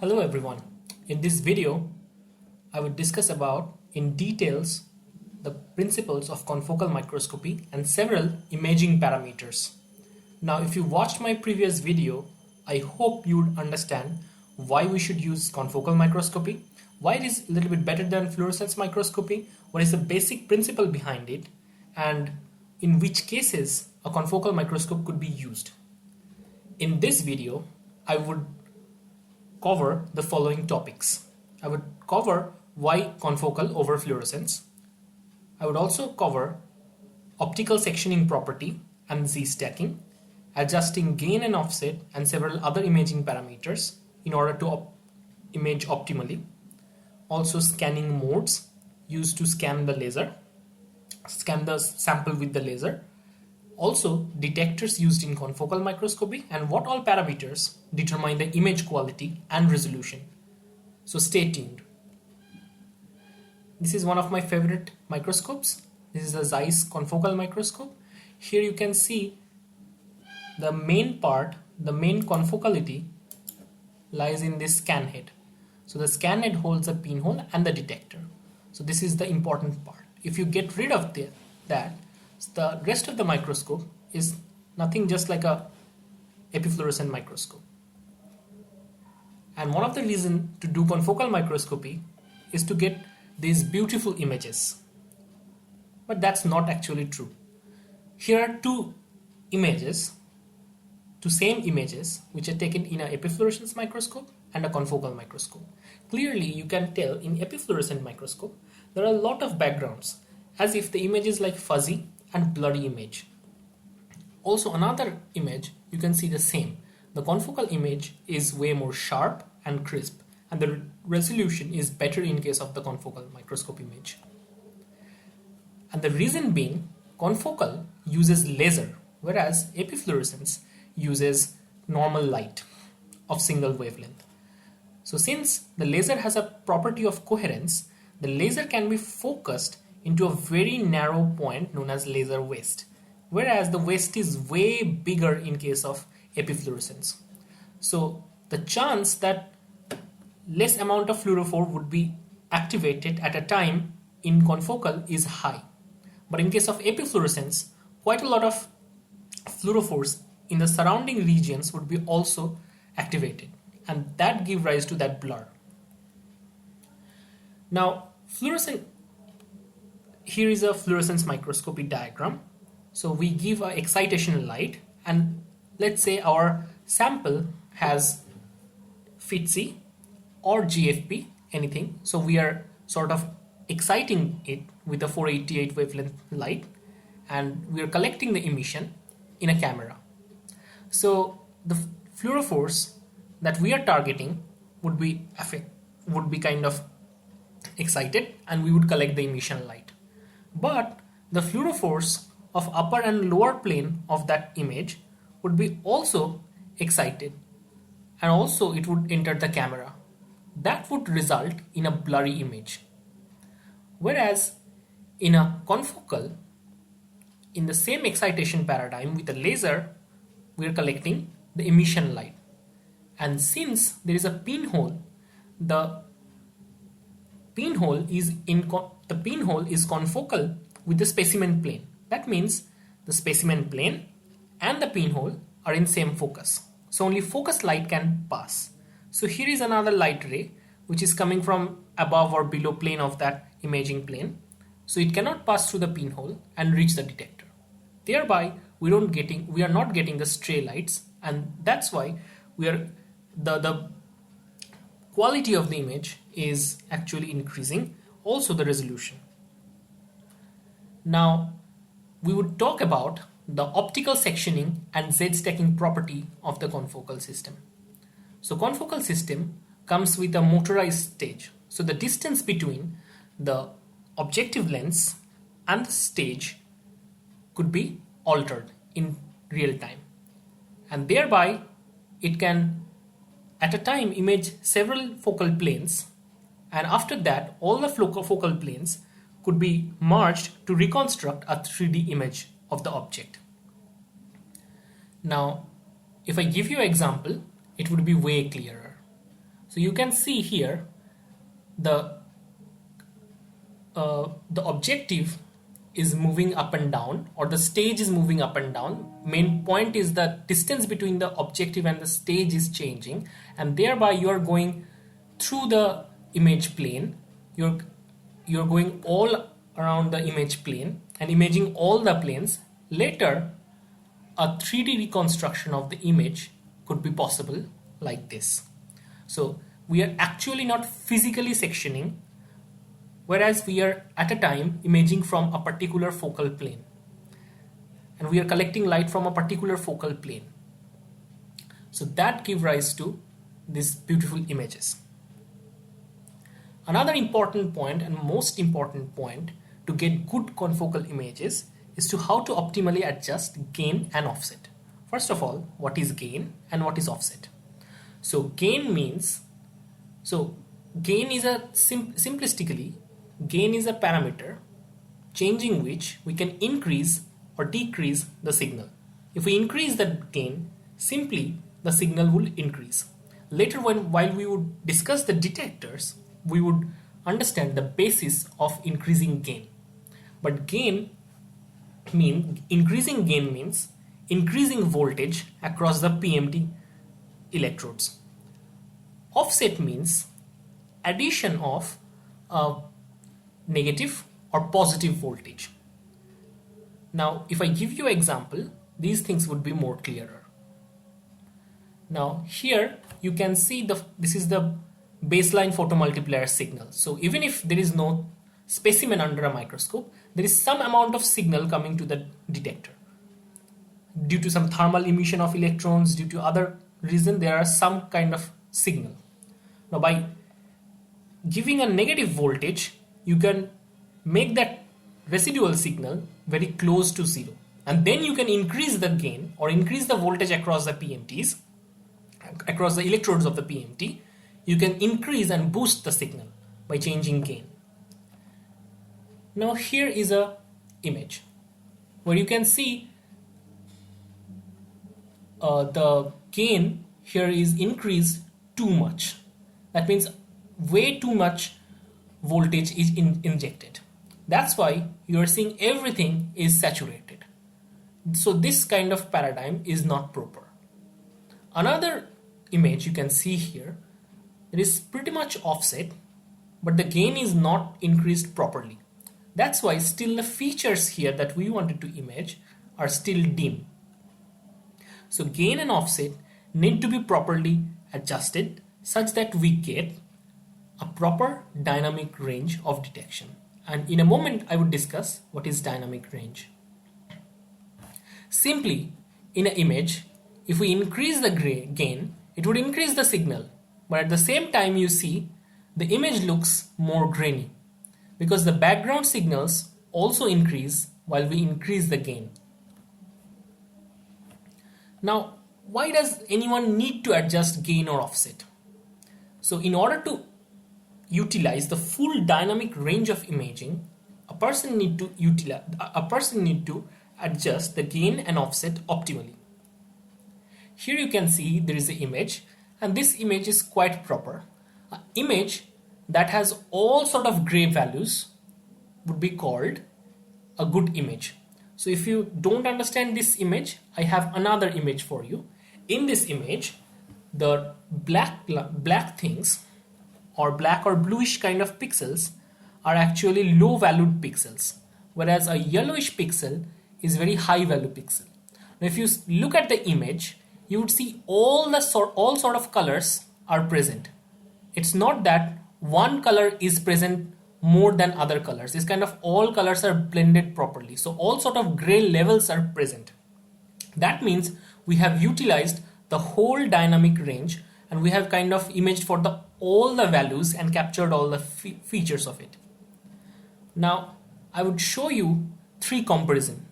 Hello everyone. In this video, I will discuss about in details the principles of confocal microscopy and several imaging parameters. Now, if you watched my previous video, I hope you would understand why we should use confocal microscopy, why it is a little bit better than fluorescence microscopy, what is the basic principle behind it, and in which cases a confocal microscope could be used. In this video, I would cover the following topics. I would cover why confocal over fluorescence. I would also cover optical sectioning property and Z stacking, adjusting gain and offset, and several other imaging parameters in order to image optimally. Also scanning modes used to scan the sample with the laser. Also detectors used in confocal microscopy, and what all parameters determine the image quality and resolution. So stay tuned. This is one of my favorite microscopes. This is a Zeiss confocal microscope. Here you can see the main part, the main confocality lies in this scan head. So the scan head holds a pinhole and the detector. So this is the important part. If you get rid of that, the rest of the microscope is nothing just like a epifluorescent microscope. And one of the reasons to do confocal microscopy is to get these beautiful images. But that's not actually true. Here are two same images which are taken in an epifluorescence microscope and a confocal microscope. Clearly you can tell in epifluorescent microscope there are a lot of backgrounds, as if the image is like fuzzy and blurry image. Also another image you can see the same. The confocal image is way more sharp and crisp, and the resolution is better in case of the confocal microscope image. And the reason being, confocal uses laser, whereas epifluorescence uses normal light of single wavelength. So since the laser has a property of coherence, the laser can be focused into a very narrow point known as laser waist, whereas the waist is way bigger in case of epifluorescence. So the chance that less amount of fluorophore would be activated at a time in confocal is high. But in case of epifluorescence, quite a lot of fluorophores in the surrounding regions would be also activated, and that give rise to that blur. Now, here is a fluorescence microscopy diagram. So we give an excitation light, and let's say our sample has FITC or GFP, anything. So we are sort of exciting it with a 488 wavelength light, and we are collecting the emission in a camera. So the fluorophores that we are targeting would be kind of excited, and we would collect the emission light. But the fluorophores of upper and lower plane of that image would be also excited, and also it would enter the camera. That would result in a blurry image. Whereas in a confocal, in the same excitation paradigm with a laser, we are collecting the emission light. And since there is a pinhole, the pinhole is confocal with the specimen plane. That means the specimen plane and the pinhole are in same focus. So only focused light can pass. So here is another light ray which is coming from above or below plane of that imaging plane. So it cannot pass through the pinhole and reach the detector. Thereby we are not getting the stray lights, and that's why the quality of the image is actually increasing, also the resolution. Now we would talk about the optical sectioning and Z stacking property of the confocal system. So confocal system comes with a motorized stage. So the distance between the objective lens and the stage could be altered in real time, and thereby it can at a time image several focal planes, and after that all the focal planes could be merged to reconstruct a 3D image of the object. Now if I give you an example, it would be way clearer. So you can see here the objective is moving up and down, or the stage is moving up and down. Main point is the distance between the objective and the stage is changing, and thereby you are going through the image plane. You're going all around the image plane and imaging all the planes. Later, a 3D reconstruction of the image could be possible like this. So we are actually not physically sectioning, whereas we are at a time imaging from a particular focal plane, and we are collecting light from a particular focal plane. So that gives rise to these beautiful images. Another important point, and most important point to get good confocal images, is to how to optimally adjust gain and offset. First of all, what is gain and what is offset? So gain means, gain is simplistically, gain is a parameter changing which we can increase or decrease the signal. If we increase the gain, simply the signal will increase. Later, while we would discuss the detectors, we would understand the basis of increasing gain. But increasing gain means increasing voltage across the PMT electrodes. Offset means addition of a negative or positive voltage. Now, if I give you an example, these things would be more clearer. Now, here you can see this is the baseline photomultiplier signal. So even if there is no specimen under a microscope, there is some amount of signal coming to the detector. Due to some thermal emission of electrons, due to other reason, there are some kind of signal. Now, by giving a negative voltage, you can make that residual signal very close to zero, and then you can increase the gain or increase the voltage across the PMTs, across the electrodes of the PMT. You can increase and boost the signal by changing gain. Now here is a image where you can see the gain here is increased too much. That means way too much voltage is injected. That's why you are seeing everything is saturated. So this kind of paradigm is not proper. Another image you can see here, it is pretty much offset, but the gain is not increased properly. That's why still the features here that we wanted to image are still dim. So gain and offset need to be properly adjusted such that we get a proper dynamic range of detection. And in a moment I would discuss what is dynamic range. Simply, in an image, if we increase the gain, it would increase the signal, but at the same time you see the image looks more grainy because the background signals also increase while we increase the gain. Now, why does anyone need to adjust gain or offset? So in order to utilize the full dynamic range of imaging, a person need to adjust the gain and offset optimally. Here you can see there is an image, and this image is quite proper. An image that has all sort of gray values would be called a good image. So if you don't understand this image, I have another image for you. In this image, the black things or black or bluish kind of pixels are actually low valued pixels, whereas a yellowish pixel is very high value pixel. Now if you look at the image, you would see all sort of colors are present. It's not that one color is present more than other colors. It's kind of all colors are blended properly. So all sort of gray levels are present. That means we have utilized the whole dynamic range, and we have kind of imaged for all the values and captured all the features of it. Now I would show you three comparison.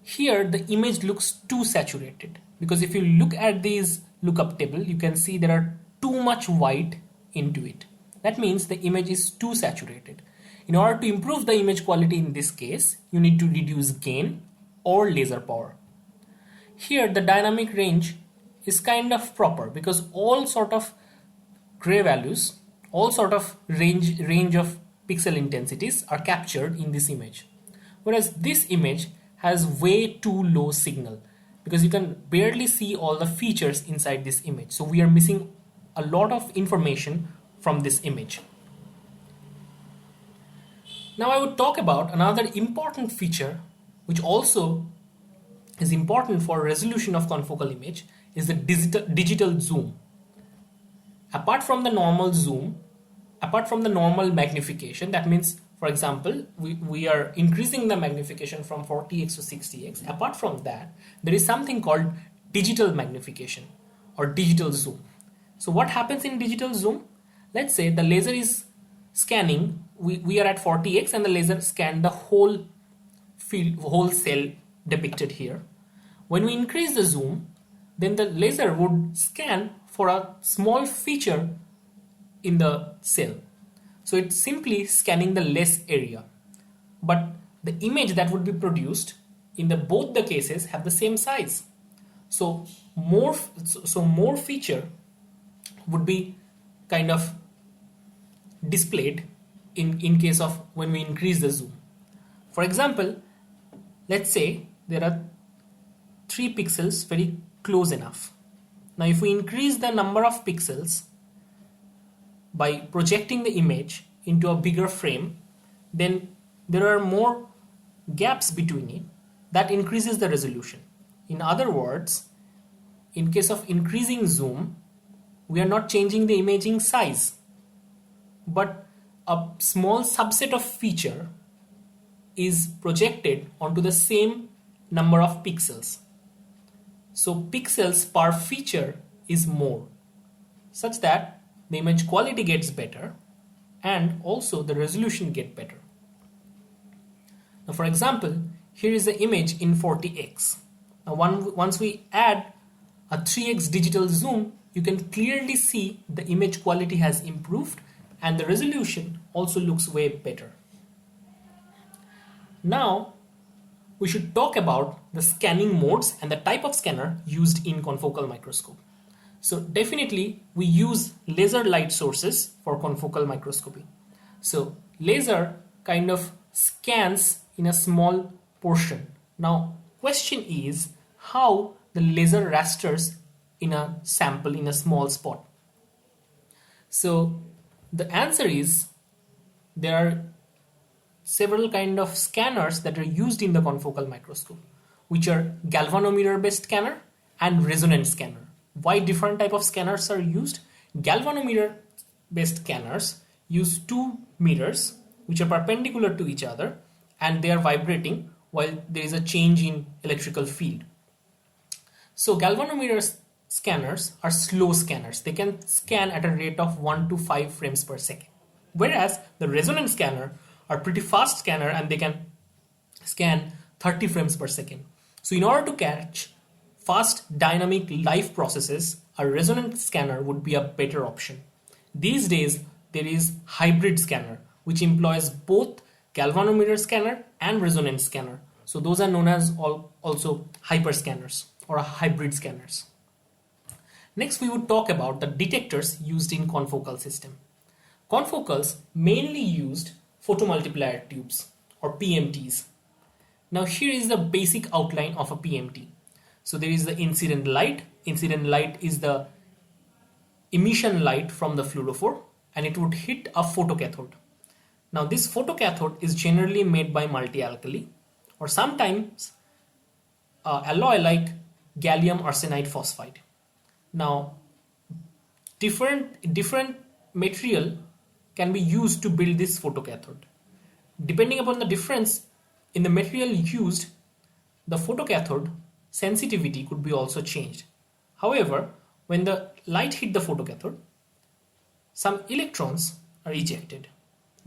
Here the image looks too saturated, because if you look at these lookup table, you can see there are too much white into it. That means the image is too saturated. In order to improve the image quality in this case, you need to reduce gain or laser power. Here the dynamic range is kind of proper because all sort of gray values, all sort of range of pixel intensities are captured in this image. Whereas this image has way too low signal because you can barely see all the features inside this image. So we are missing a lot of information from this image. Now I would talk about another important feature which also is important for resolution of confocal image is the digital zoom. Apart from the normal zoom, apart from the normal magnification, that means, for example, we are increasing the magnification from 40x to 60x. Apart from that, there is something called digital magnification or digital zoom. So what happens in digital zoom? Let's say the laser is scanning, we are at 40x and the laser scanned the whole field, whole cell depicted here. When we increase the zoom, then the laser would scan for a small feature in the cell. So it's simply scanning the less area. But the image that would be produced in both the cases have the same size. So more feature would be kind of displayed in case of when we increase the zoom. For example, let's say there are 3 pixels very close enough. Now if we increase the number of pixels by projecting the image into a bigger frame, then there are more gaps between it that increases the resolution. In other words, in case of increasing zoom, we are not changing the imaging size, but a small subset of feature is projected onto the same number of pixels. So pixels per feature is more, such that the image quality gets better and also the resolution gets better. Now for example, here is the image in 40x. Now once we add a 3x digital zoom, you can clearly see the image quality has improved and the resolution also looks way better. Now we should talk about the scanning modes and the type of scanner used in confocal microscope. So definitely we use laser light sources for confocal microscopy. So laser kind of scans in a small portion. Now question is how the laser rasters in a sample in a small spot. So the answer is there are several kind of scanners that are used in the confocal microscope, which are galvanometer based scanner and resonance scanner. Why different type of scanners are used? Galvanometer based scanners use 2 mirrors which are perpendicular to each other and they are vibrating while there is a change in electrical field. So galvanometer scanners are slow scanners. They can scan at a rate of 1 to 5 frames per second. Whereas the resonance scanner are pretty fast scanner and they can scan 30 frames per second. So in order to catch fast dynamic live processes, a resonance scanner would be a better option. These days there is hybrid scanner which employs both galvanometer scanner and resonance scanner. So those are known as also hyper scanners or hybrid scanners. Next we would talk about the detectors used in confocal system. Confocals mainly used photomultiplier tubes or PMTs. Now here is the basic outline of a PMT. So there is the incident light. Incident light is the emission light from the fluorophore and it would hit a photocathode. Now this photocathode is generally made by multi-alkali or sometimes alloy like gallium arsenide phosphide. Now different material can be used to build this photocathode. Depending upon the difference in the material used, the photocathode sensitivity could be also changed. However, when the light hit the photocathode, some electrons are ejected.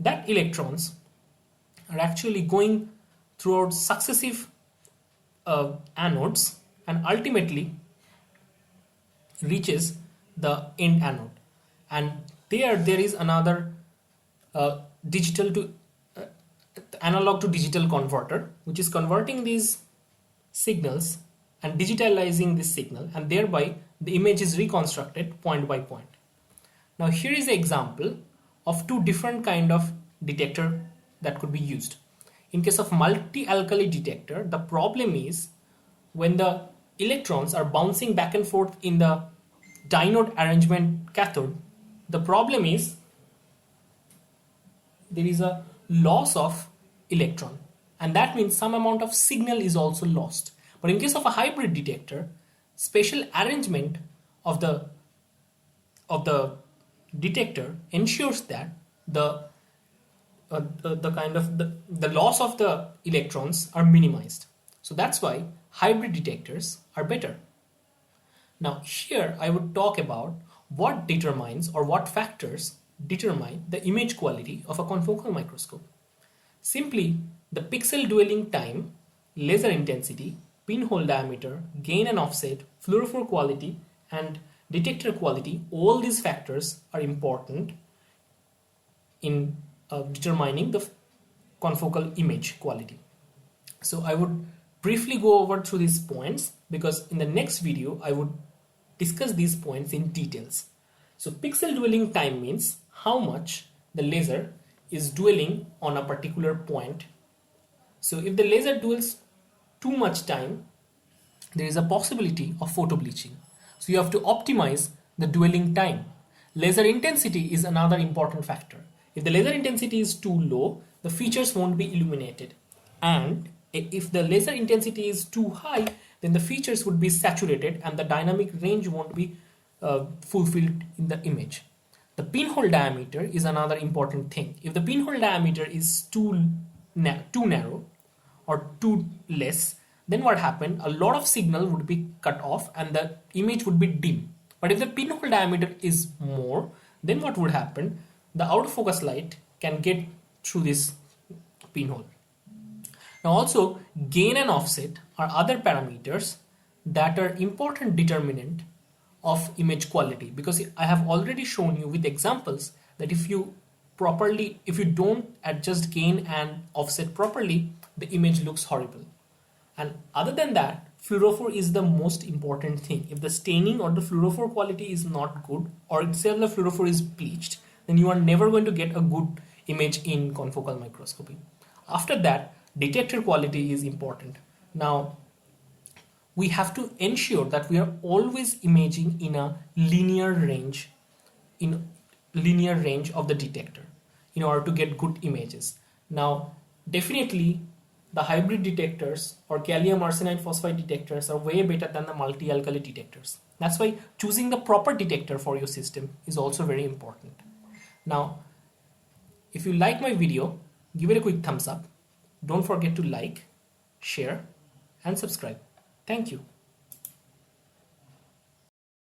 That electrons are actually going throughout successive anodes and ultimately reaches the end anode. And there is another digital to analog to digital converter which is converting these signals and digitalizing this signal, and thereby the image is reconstructed point by point. Now here is the example of two different kind of detector that could be used. In case of multi-alkali detector, the problem is when the electrons are bouncing back and forth in the dynode arrangement cathode, the problem is there is a loss of electron, and that means some amount of signal is also lost. But in case of a hybrid detector, special arrangement of the detector ensures that the loss of the electrons are minimized. So that's why hybrid detectors are better. Now here I would talk about what determines or what factors determine the image quality of a confocal microscope. Simply the pixel dwelling time, laser intensity, pinhole diameter, gain and offset, fluorophore quality and detector quality, all these factors are important in determining the confocal image quality. So I would briefly go over through these points because in the next video I would discuss these points in details. So pixel dwelling time means how much the laser is dwelling on a particular point. So if the laser dwells too much time, there is a possibility of photo bleaching. So you have to optimize the dwelling time. Laser intensity is another important factor. If the laser intensity is too low, the features won't be illuminated. And if the laser intensity is too high, then the features would be saturated and the dynamic range won't be fulfilled in the image. The pinhole diameter is another important thing. If the pinhole diameter is too narrow or too less, then what happened? A lot of signal would be cut off and the image would be dim. But if the pinhole diameter is more, then what would happen? The out of focus light can get through this pinhole. Now also gain and offset are other parameters that are important determinant of image quality, because I have already shown you with examples that if you don't adjust gain and offset properly, the image looks horrible. And other than that, fluorophore is the most important thing. If the staining or the fluorophore quality is not good, or say the fluorophore is bleached, then you are never going to get a good image in confocal microscopy. After that, detector quality is important. Now, we have to ensure that we are always imaging in a linear range of the detector in order to get good images. Now, definitely the hybrid detectors or gallium arsenide phosphide detectors are way better than the multi-alkali detectors. That's why choosing the proper detector for your system is also very important. Now, if you like my video, give it a quick thumbs up. Don't forget to like, share, and subscribe. Thank you.